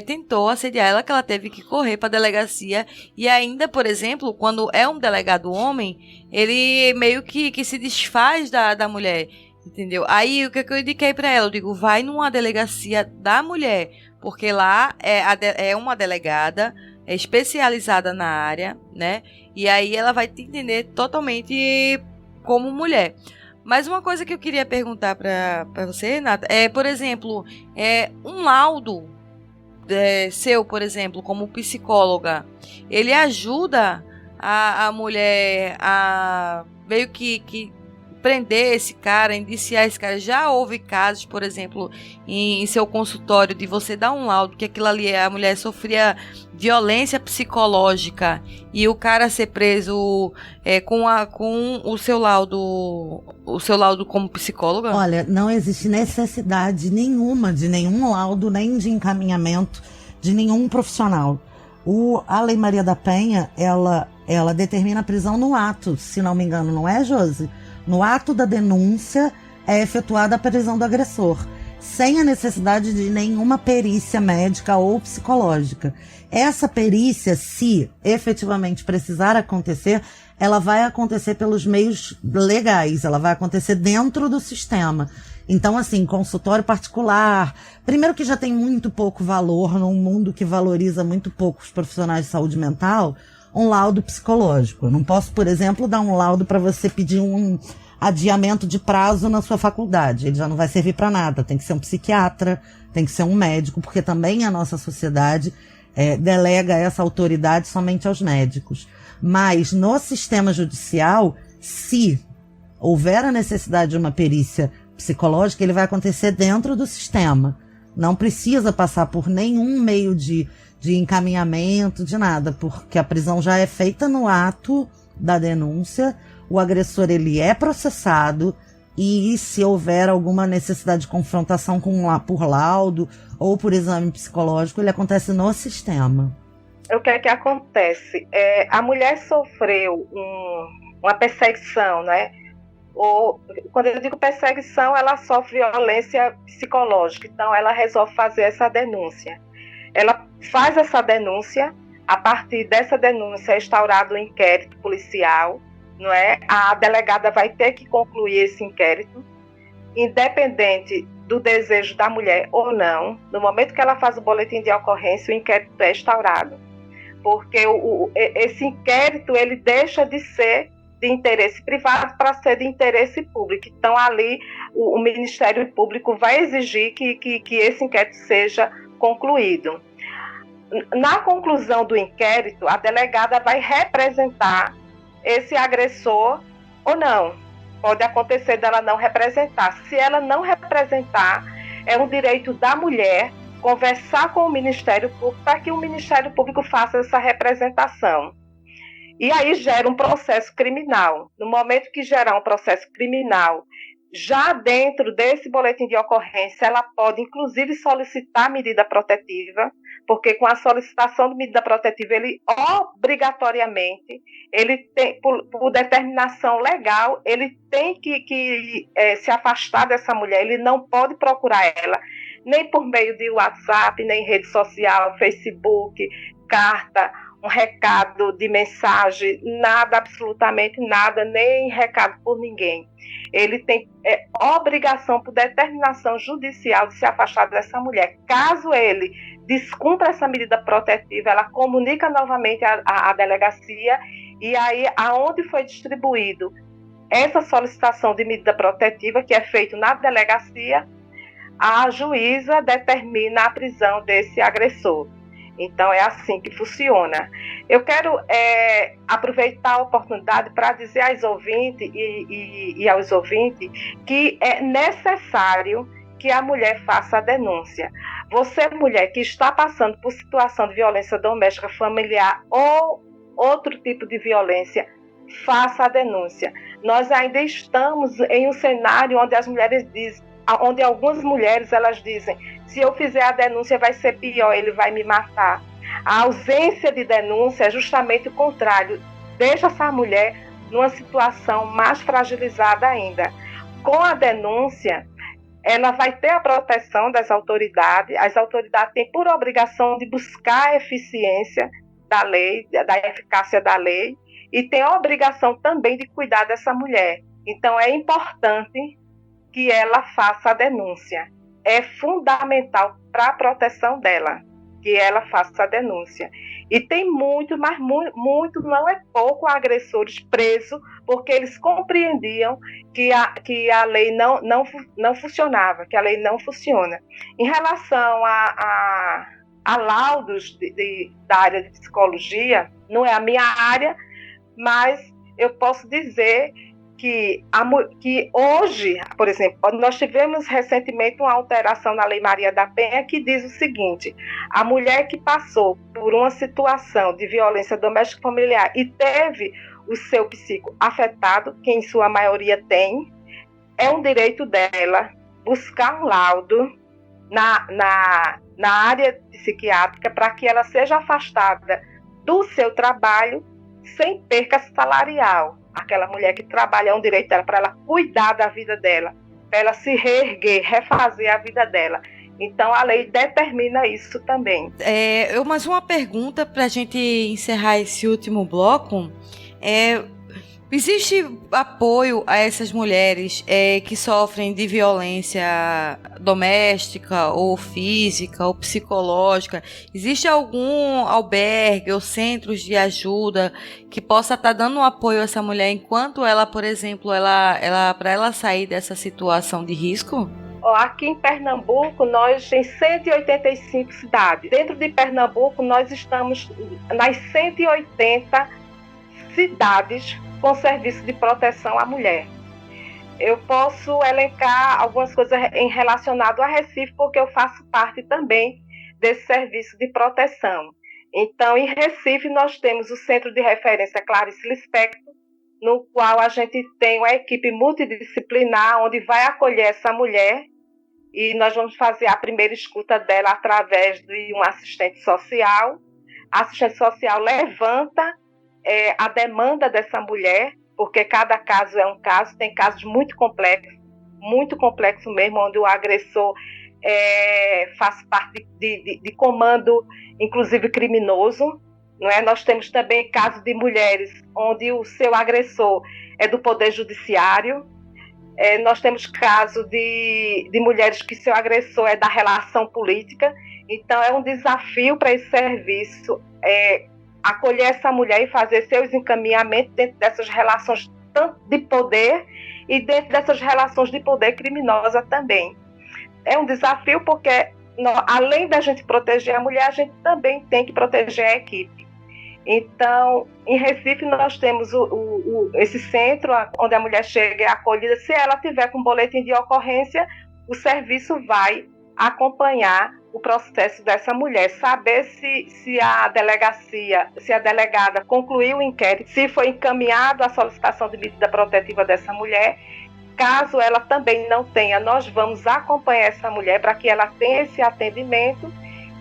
tentou assediar ela, que ela teve que correr para a delegacia. E ainda, por exemplo, quando é um delegado homem, ele meio que se desfaz da mulher, entendeu? Aí o que eu indiquei para ela? Eu digo, vai numa delegacia da mulher, porque lá é uma delegada especializada na área, né? E aí ela vai te entender totalmente como mulher. Mas uma coisa que eu queria perguntar para você, Renata, por exemplo, um laudo seu, por exemplo, como psicóloga, ele ajuda a mulher a meio que prender esse cara, indiciar esse cara. Já houve casos, por exemplo, em seu consultório, de você dar um laudo que aquilo ali, a mulher sofria violência psicológica e o cara ser preso com o seu laudo como psicóloga? Olha, não existe necessidade nenhuma de nenhum laudo, nem de encaminhamento de nenhum profissional. A Lei Maria da Penha, ela determina a prisão no ato, se não me engano, não é, Josi? No ato da denúncia é efetuada a prisão do agressor, sem a necessidade de nenhuma perícia médica ou psicológica. Essa perícia, se efetivamente precisar acontecer, ela vai acontecer pelos meios legais, ela vai acontecer dentro do sistema. Então, assim, consultório particular, primeiro que já tem muito pouco valor num mundo que valoriza muito pouco os profissionais de saúde mental, um laudo psicológico. Eu não posso, por exemplo, dar um laudo para você pedir um adiamento de prazo na sua faculdade. Ele já não vai servir para nada. Tem que ser um psiquiatra, tem que ser um médico, porque também a nossa sociedade delega essa autoridade somente aos médicos. Mas no sistema judicial, se houver a necessidade de uma perícia psicológica, ele vai acontecer dentro do sistema. Não precisa passar por nenhum meio de encaminhamento, de nada, porque a prisão já é feita no ato da denúncia, o agressor ele é processado e se houver alguma necessidade de confrontação por laudo ou por exame psicológico, ele acontece no sistema. O que é que acontece? A mulher sofreu uma perseguição, né? Ou, quando eu digo perseguição, ela sofre violência psicológica, então ela resolve fazer essa denúncia. Ela faz essa denúncia, a partir dessa denúncia é instaurado um inquérito policial, não é? A delegada vai ter que concluir esse inquérito, independente do desejo da mulher ou não. No momento que ela faz o boletim de ocorrência, o inquérito é instaurado, porque esse inquérito ele deixa de ser de interesse privado para ser de interesse público. Então, ali, o Ministério Público vai exigir que esse inquérito seja concluído. Na conclusão do inquérito, a delegada vai representar esse agressor ou não. Pode acontecer dela não representar. Se ela não representar, é um direito da mulher conversar com o Ministério Público para que o Ministério Público faça essa representação. E aí gera um processo criminal. No momento que gerar um processo criminal, já dentro desse boletim de ocorrência, ela pode, inclusive, solicitar medida protetiva, porque com a solicitação de medida protetiva, ele obrigatoriamente, ele tem, por determinação legal, ele tem que se afastar dessa mulher, ele não pode procurar ela, nem por meio de WhatsApp, nem rede social, Facebook, carta, um recado de mensagem, nada, absolutamente nada, nem recado por ninguém. Ele tem obrigação, por determinação judicial, de se afastar dessa mulher. Caso ele descumpra essa medida protetiva, ela comunica novamente à delegacia, e aí, aonde foi distribuído essa solicitação de medida protetiva, que é feito na delegacia, a juíza determina a prisão desse agressor. Então, é assim que funciona. Eu quero aproveitar a oportunidade para dizer às ouvintes e aos ouvintes que é necessário que a mulher faça a denúncia. Você, mulher, que está passando por situação de violência doméstica, familiar ou outro tipo de violência, faça a denúncia. Nós ainda estamos em um cenário onde as mulheres dizem, onde algumas mulheres elas dizem: se eu fizer a denúncia vai ser pior, ele vai me matar. A ausência de denúncia é justamente o contrário, deixa essa mulher numa situação mais fragilizada ainda. Com a denúncia, ela vai ter a proteção das autoridades, as autoridades têm por obrigação de buscar a eficiência da lei, da eficácia da lei, e tem a obrigação também de cuidar dessa mulher. Então é importante que ela faça a denúncia. É fundamental para a proteção dela que ela faça a denúncia. E tem muito, mas muito, não é pouco, agressores presos, porque eles compreendiam que a lei não funcionava, que a lei não funciona. Em relação a laudos da área de psicologia, não é a minha área, mas eu posso dizer que hoje, por exemplo, nós tivemos recentemente uma alteração na Lei Maria da Penha que diz o seguinte: a mulher que passou por uma situação de violência doméstica familiar e teve o seu psico afetado, que em sua maioria tem, é um direito dela buscar um laudo na área psiquiátrica para que ela seja afastada do seu trabalho sem perca salarial. Aquela mulher que trabalha é um direito dela, para ela cuidar da vida dela, para ela se reerguer, refazer a vida dela. Então, a lei determina isso também. Mais uma pergunta para a gente encerrar esse último bloco. Existe apoio a essas mulheres que sofrem de violência doméstica ou física ou psicológica? Existe algum albergue ou centros de ajuda que possa estar dando um apoio a essa mulher enquanto ela, por exemplo, para ela sair dessa situação de risco? Aqui em Pernambuco, nós temos 185 cidades. Dentro de Pernambuco, nós estamos nas 180 cidades com serviço de proteção à mulher. Eu posso elencar algumas coisas relacionadas a Recife, porque eu faço parte também desse serviço de proteção. Então, em Recife, nós temos o Centro de Referência Clarice Lispector, no qual a gente tem uma equipe multidisciplinar, onde vai acolher essa mulher, e nós vamos fazer a primeira escuta dela através de um assistente social. A assistente social levanta a demanda dessa mulher, porque cada caso é um caso, tem casos muito complexos mesmo, onde o agressor faz parte de comando, inclusive criminoso, não é? Nós temos também casos de mulheres onde o seu agressor é do Poder Judiciário. Nós temos casos de mulheres que seu agressor é da relação política. Então, é um desafio para esse serviço acolher essa mulher e fazer seus encaminhamentos dentro dessas relações tanto de poder e dentro dessas relações de poder criminosa também. É um desafio porque, além da gente proteger a mulher, a gente também tem que proteger a equipe. Então, em Recife, nós temos esse centro onde a mulher chega e é acolhida. Se ela tiver com boletim de ocorrência, o serviço vai acompanhar o processo dessa mulher, saber se a delegada concluiu o inquérito, se foi encaminhado a solicitação de medida protetiva dessa mulher. Caso ela também não tenha, nós vamos acompanhar essa mulher para que ela tenha esse atendimento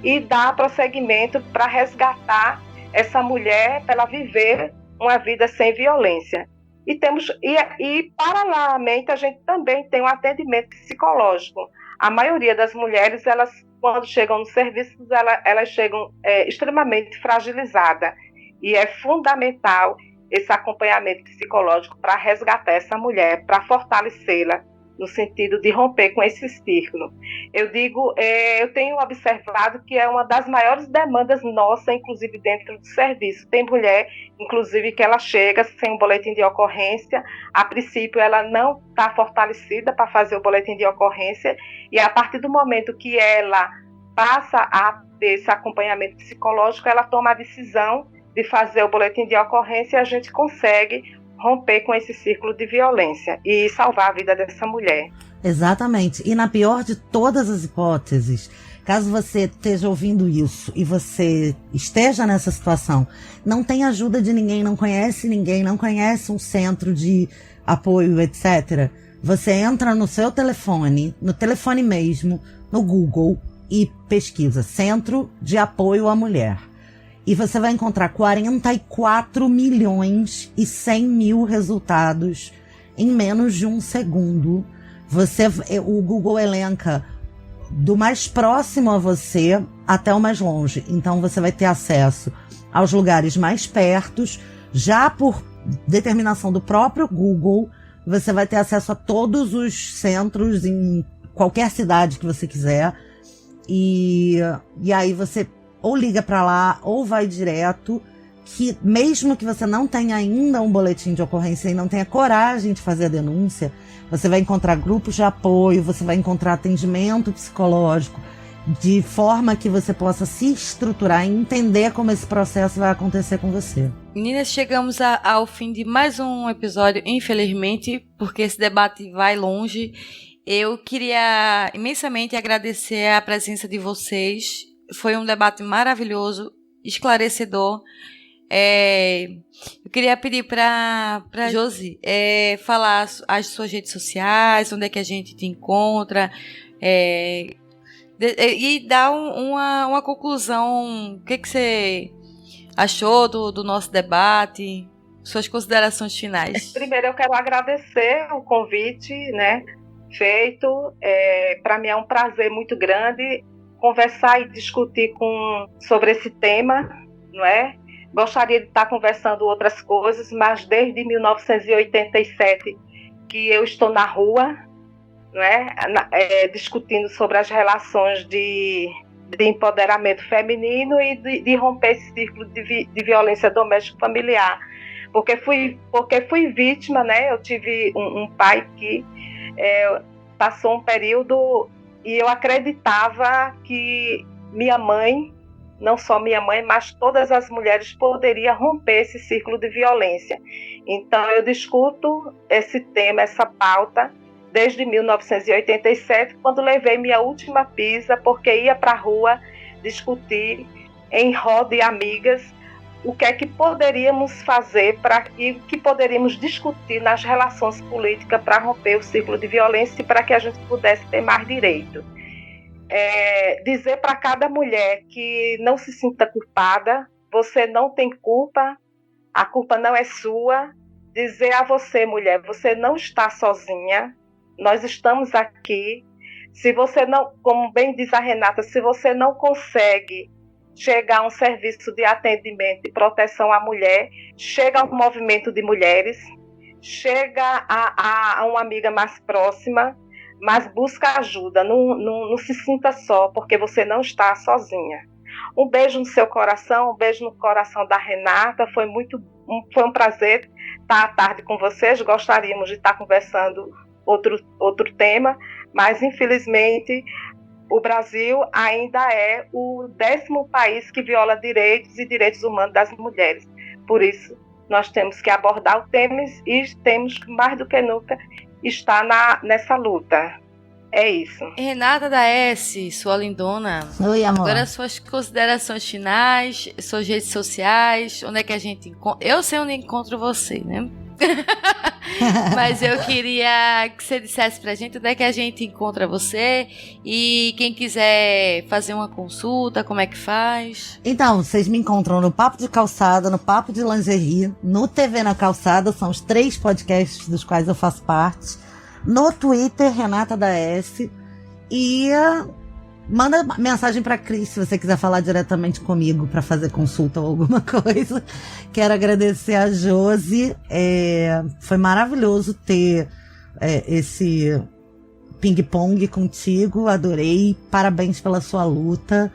e dar prosseguimento para resgatar essa mulher, para ela viver uma vida sem violência. E paralelamente, a gente também tem um atendimento psicológico. A maioria das mulheres, elas, quando chegam no serviço, elas chegam extremamente fragilizadas. E é fundamental esse acompanhamento psicológico para resgatar essa mulher, para fortalecê-la, no sentido de romper com esse círculo. Eu tenho observado que é uma das maiores demandas nossas, inclusive dentro do serviço. Tem mulher, inclusive, que ela chega sem um boletim de ocorrência. A princípio, ela não está fortalecida para fazer o boletim de ocorrência, e a partir do momento que ela passa a ter esse acompanhamento psicológico, ela toma a decisão de fazer o boletim de ocorrência e a gente consegue romper com esse círculo de violência e salvar a vida dessa mulher. Exatamente. E na pior de todas as hipóteses, caso você esteja ouvindo isso e você esteja nessa situação, não tem ajuda de ninguém, não conhece ninguém, não conhece um centro de apoio, etc., você entra no seu telefone, no telefone mesmo, no Google, e pesquisa Centro de Apoio à Mulher. E você vai encontrar 44 milhões e 100 mil resultados em menos de um segundo. O Google elenca do mais próximo a você até o mais longe. Então você vai ter acesso aos lugares mais pertos. Já por determinação do próprio Google, você vai ter acesso a todos os centros em qualquer cidade que você quiser. E aí você ou liga para lá, ou vai direto, que mesmo que você não tenha ainda um boletim de ocorrência e não tenha coragem de fazer a denúncia, você vai encontrar grupos de apoio, você vai encontrar atendimento psicológico, de forma que você possa se estruturar e entender como esse processo vai acontecer com você. Meninas, chegamos ao fim de mais um episódio, infelizmente, porque esse debate vai longe. Eu queria imensamente agradecer a presença de vocês. Foi um debate maravilhoso, esclarecedor. Eu queria pedir para Josi falar as suas redes sociais, onde é que a gente te encontra, e dar uma conclusão. O que você achou do nosso debate? Suas considerações finais. Primeiro, eu quero agradecer o convite, né, feito. Para mim é um prazer muito grande conversar e discutir sobre esse tema, não é? Gostaria de estar conversando outras coisas, mas desde 1987 que eu estou na rua, não é? Discutindo sobre as relações de empoderamento feminino e de romper esse círculo de violência doméstica familiar. Porque fui vítima, né? Eu tive um pai que passou um período e eu acreditava que minha mãe, não só minha mãe, mas todas as mulheres poderiam romper esse círculo de violência. Então eu discuto esse tema, essa pauta, desde 1987, quando levei minha última pisa, porque ia para a rua discutir em roda de amigas o que é que poderíamos fazer e o que poderíamos discutir nas relações políticas para romper o círculo de violência e para que a gente pudesse ter mais direito. Dizer para cada mulher que não se sinta culpada, você não tem culpa, a culpa não é sua. Dizer a você, mulher, você não está sozinha, nós estamos aqui. Se você não, como bem diz a Renata, se você não consegue chegar a um serviço de atendimento e proteção à mulher, chega ao movimento de mulheres, chega a uma amiga mais próxima, mas busca ajuda, não se sinta só, porque você não está sozinha. Um beijo no seu coração, um beijo no coração da Renata, foi um prazer estar à tarde com vocês, gostaríamos de estar conversando outro tema, mas infelizmente o Brasil ainda é o 10º país que viola direitos e direitos humanos das mulheres. Por isso, nós temos que abordar o tema e temos, mais do que nunca, estar nessa luta. É isso. Renata da S, sua lindona. Oi, amor. Agora suas considerações finais, suas redes sociais, onde é que a gente encontra. Eu sei onde encontro você, né? Mas eu queria que você dissesse pra gente onde é que a gente encontra você e quem quiser fazer uma consulta, como é que faz? Então, vocês me encontram no Papo de Calçada, no Papo de Lingerie, no TV na Calçada, são os 3 podcasts dos quais eu faço parte, no Twitter, Renata da S, e manda mensagem pra Cris se você quiser falar diretamente comigo pra fazer consulta ou alguma coisa. Quero agradecer a Josi. Foi maravilhoso ter esse ping-pong contigo. Adorei. Parabéns pela sua luta.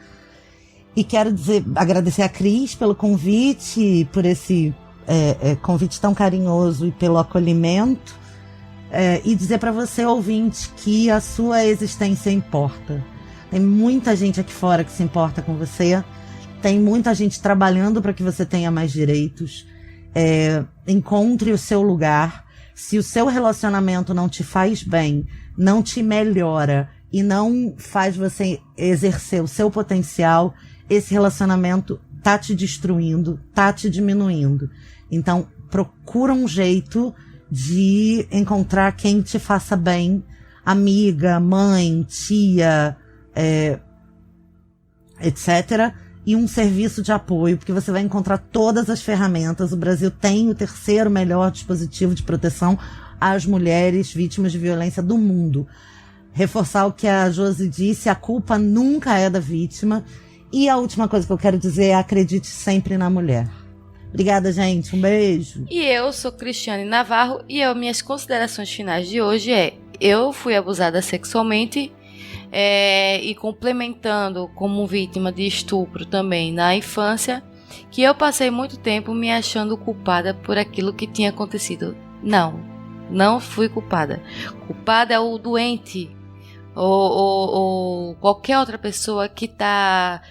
E quero agradecer a Cris pelo convite, por esse convite tão carinhoso e pelo acolhimento. E dizer pra você, ouvinte, que a sua existência importa. Tem muita gente aqui fora que se importa com você. Tem muita gente trabalhando para que você tenha mais direitos. Encontre o seu lugar. Se o seu relacionamento não te faz bem, não te melhora e não faz você exercer o seu potencial, esse relacionamento tá te destruindo, tá te diminuindo. Então, procura um jeito de encontrar quem te faça bem. Amiga, mãe, tia, etc. E um serviço de apoio, porque você vai encontrar todas as ferramentas. O Brasil tem o 3º melhor dispositivo de proteção às mulheres vítimas de violência do mundo. Reforçar o que a Josi disse, a culpa nunca é da vítima. E a última coisa que eu quero dizer é: acredite sempre na mulher. Obrigada, gente. Um beijo. E eu sou Cristiane Navarro e minhas considerações finais de hoje eu fui abusada sexualmente. e complementando como vítima de estupro também na infância, que eu passei muito tempo me achando culpada por aquilo que tinha acontecido. Não fui culpada. Culpada é o doente ou qualquer outra pessoa que está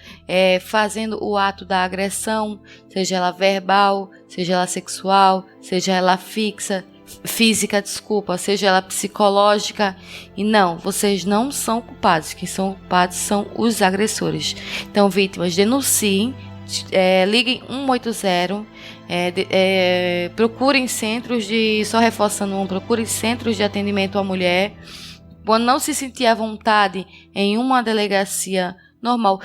fazendo o ato da agressão, seja ela verbal, seja ela sexual, seja ela física, seja ela psicológica. E não, vocês não são culpados. Quem são culpados são os agressores. Então, vítimas, denunciem, liguem 180, procurem centros procurem centros de atendimento à mulher. Quando não se sentir à vontade em uma delegacia normal,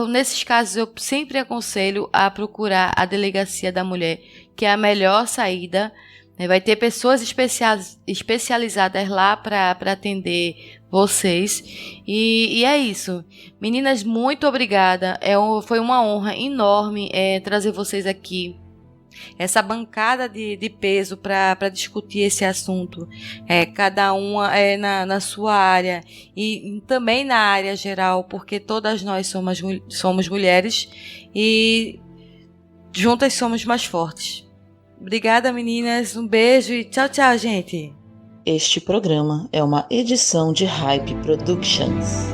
nesses casos eu sempre aconselho a procurar a delegacia da mulher, que é a melhor saída. Vai ter pessoas especializadas lá para atender vocês. E é isso. Meninas, muito obrigada. Foi uma honra enorme trazer vocês aqui. Essa bancada de peso para discutir esse assunto. Cada uma na sua área e também na área geral, porque todas nós somos mulheres e juntas somos mais fortes. Obrigada, meninas. Um beijo e tchau, gente. Este programa é uma edição de Hype Productions.